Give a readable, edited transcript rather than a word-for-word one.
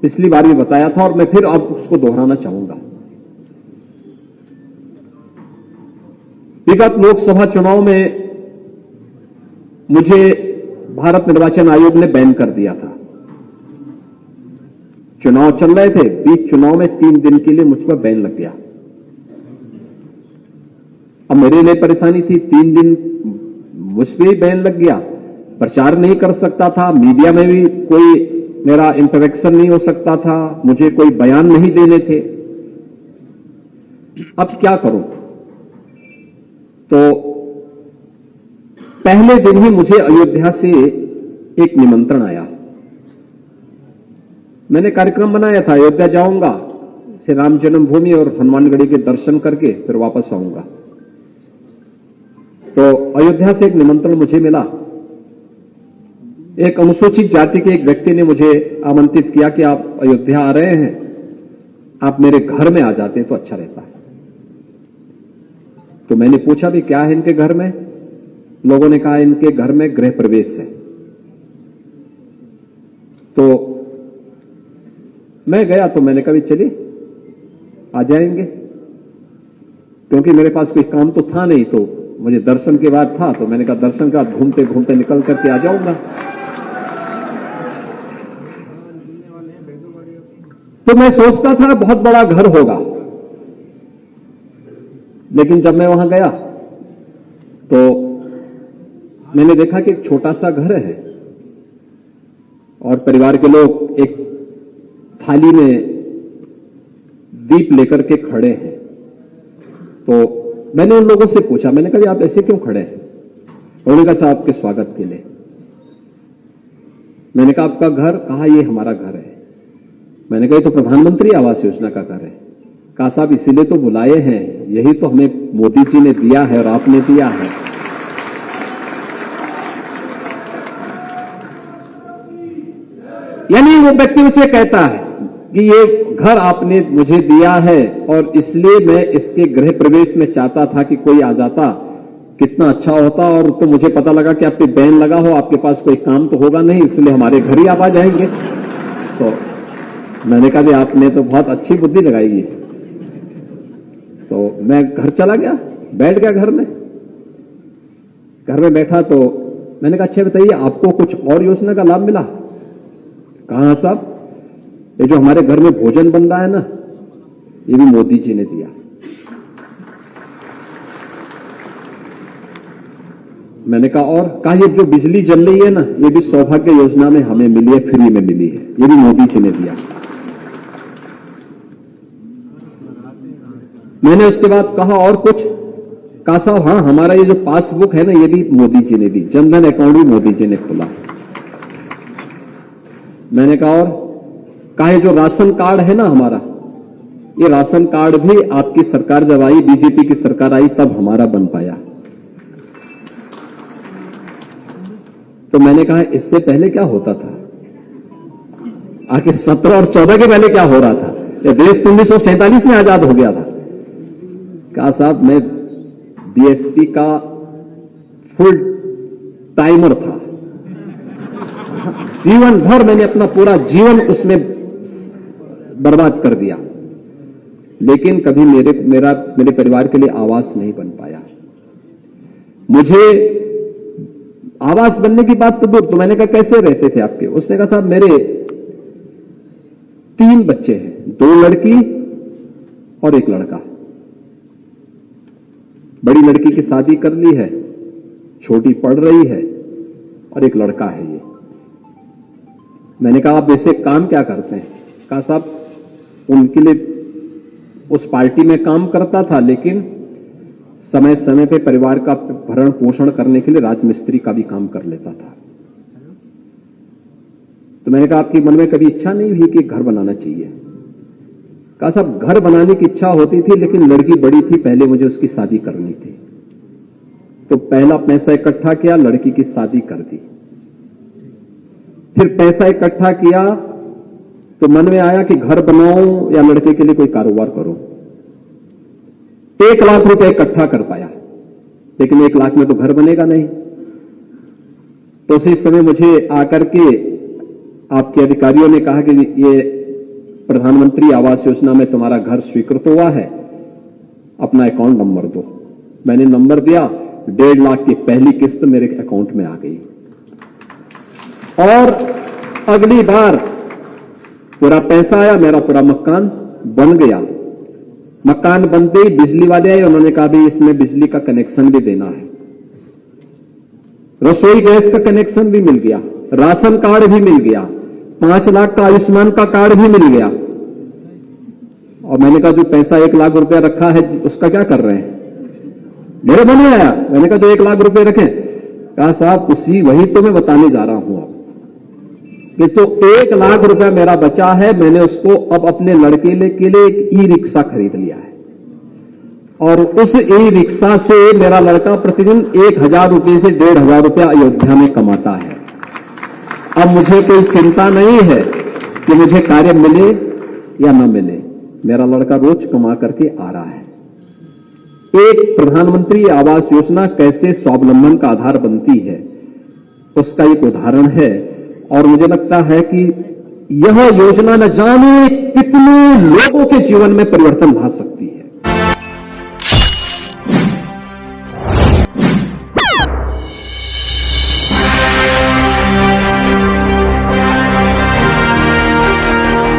पिछली बार भी बताया था और मैं फिर अब उसको दोहराना चाहूंगा। विगत लोकसभा चुनाव में मुझे भारत निर्वाचन आयोग ने बैन कर दिया था। चुनाव चल रहे थे, बीच चुनाव में 3 दिन के लिए मुझ पर बैन लग गया। अब मेरे लिए परेशानी थी, 3 दिन मुझ पर ही बैन लग गया, प्रचार नहीं कर सकता था, मीडिया में भी कोई मेरा इंटरेक्शन नहीं हो सकता था, मुझे कोई बयान नहीं देने थे। अब क्या करूं? तो पहले दिन ही मुझे अयोध्या से एक निमंत्रण आया। मैंने कार्यक्रम बनाया था, अयोध्या जाऊंगा, श्री राम जन्मभूमि और हनुमानगढ़ी के दर्शन करके फिर वापस आऊंगा। तो अयोध्या से एक निमंत्रण मुझे मिला। एक अनुसूचित जाति के एक व्यक्ति ने मुझे आमंत्रित किया कि आप अयोध्या आ रहे हैं, आप मेरे घर में आ जाते तो अच्छा रहता है। तो मैंने पूछा भी क्या है इनके घर में? लोगों ने कहा इनके घर में गृह प्रवेश है। तो मैं गया तो मैंने कहा चलिए आ जाएंगे, क्योंकि मेरे पास कोई काम तो था नहीं, तो मुझे दर्शन के बाद था, तो मैंने कहा दर्शन के बाद घूमते घूमते निकल करके आ जाऊंगा। तो मैं सोचता था बहुत बड़ा घर होगा, लेकिन जब मैं वहां गया तो मैंने देखा कि एक छोटा सा घर है और परिवार के लोग एक थाली में दीप लेकर के खड़े हैं। तो मैंने उन लोगों से पूछा, मैंने कहा आप ऐसे क्यों खड़े हैं? उन्होंने कहा साहब आपके स्वागत के लिए। मैंने कहा आपका घर? कहा ये हमारा घर है। मैंने कहा ये तो प्रधानमंत्री आवास योजना का घर है। कहा साहब इसीलिए तो बुलाए हैं, यही तो हमें मोदी जी ने दिया है और आपने दिया है। यानी वो व्यक्ति उसे कहता है कि ये घर आपने मुझे दिया है और इसलिए मैं इसके गृह प्रवेश में चाहता था कि कोई आ जाता, कितना अच्छा होता। और तो मुझे पता लगा कि आप पे बैन लगा हो, आपके पास कोई काम तो होगा नहीं, इसलिए हमारे घर ही आप आ जाएंगे। तो मैंने कहा कि आपने तो बहुत अच्छी बुद्धि लगाई है। तो मैं घर चला गया, बैठ गया घर में। घर में बैठा तो मैंने कहा अच्छा बताइए आपको कुछ और योजना का लाभ मिला? कहा साहब ये जो हमारे घर में भोजन बन रहा है ना, ये भी मोदी जी ने दिया। मैंने कहा और? कहा ये जो बिजली जल रही है ना, ये भी सौभाग्य योजना में हमें मिली है, फ्री में मिली है, ये भी मोदी जी ने दिया। मैंने उसके बाद कहा और कुछ? कहा साहब हाँ हमारा ये जो पासबुक है ना, ये भी मोदी जी ने दी, जनधन अकाउंट भी मोदी जी ने खोला। मैंने कहा और? कहा जो राशन कार्ड है ना हमारा, ये राशन कार्ड भी आपकी सरकार जब आई, बीजेपी की सरकार आई, तब हमारा बन पाया। तो मैंने कहा इससे पहले क्या होता था? आखिर 17 और 14 के पहले क्या हो रहा था? ये देश 1947 में आजाद हो गया था। कहा साहब मैं बीएसपी का फुल टाइमर था, जीवन भर मैंने अपना पूरा जीवन उसमें बर्बाद कर दिया, लेकिन कभी मेरे परिवार के लिए आवास नहीं बन पाया। मुझे आवास बनने की बात तो दूर, तो मैंने कहा कैसे रहते थे आपके? उसने कहा साहब मेरे 3 बच्चे हैं, 2 लड़की और 1 लड़का। बड़ी लड़की की शादी कर ली है, छोटी पढ़ रही है और 1 लड़का है ये। मैंने कहा आप ऐसे काम क्या करते हैं? कहा साहब उनके लिए उस पार्टी में काम करता था, लेकिन समय समय पे परिवार का भरण पोषण करने के लिए राजमिस्त्री का भी काम कर लेता था। तो मैंने कहा आपके मन में कभी इच्छा नहीं हुई कि घर बनाना चाहिए? कहा साहब घर बनाने की इच्छा होती थी, लेकिन लड़की बड़ी थी, पहले मुझे उसकी शादी करनी थी। तो पहला पैसा इकट्ठा किया, लड़की की शादी कर दी। फिर पैसा इकट्ठा किया तो मन में आया कि घर बनाऊं या लड़के के लिए कोई कारोबार करूं। 1 लाख रुपए इकट्ठा कर पाया, लेकिन 1 लाख में तो घर बनेगा नहीं। तो उसी समय मुझे आकर के आपके अधिकारियों ने कहा कि ये प्रधानमंत्री आवास योजना में तुम्हारा घर स्वीकृत हुआ है, अपना अकाउंट नंबर दो। मैंने नंबर दिया, 1.5 लाख की पहली किस्त मेरे अकाउंट में आ गई। और अगली बार पूरा पैसा आया, मेरा पूरा मकान बन गया। मकान बनते ही बिजली वाले आए, उन्होंने कहा भी इसमें बिजली का कनेक्शन भी देना है, रसोई गैस का कनेक्शन भी मिल गया, राशन कार्ड भी मिल गया, 5 लाख का आयुष्मान का कार्ड भी मिल गया। और मैंने कहा जो पैसा 1 लाख रुपया रखा है उसका क्या कर रहे हैं? मेरे मन में आया, मैंने कहा जो 1 लाख रुपए रखें। कहा साहब वही तो मैं बताने जा रहा हूं अब कि जो 1 लाख रुपया मेरा बचा है, मैंने उसको अब अपने लड़के के लिए एक ई रिक्शा खरीद लिया है। और उस ई रिक्शा से मेरा लड़का प्रतिदिन 1,000 रुपये से 1,500 रुपया अयोध्या में कमाता है। अब मुझे कोई चिंता नहीं है कि मुझे कार्य मिले या न मिले, मेरा लड़का रोज कमा करके आ रहा है। एक प्रधानमंत्री आवास योजना कैसे स्वावलंबन का आधार बनती है, उसका एक उदाहरण है। और मुझे लगता है कि यह योजना न जाने कितने लोगों के जीवन में परिवर्तन ला सकती है।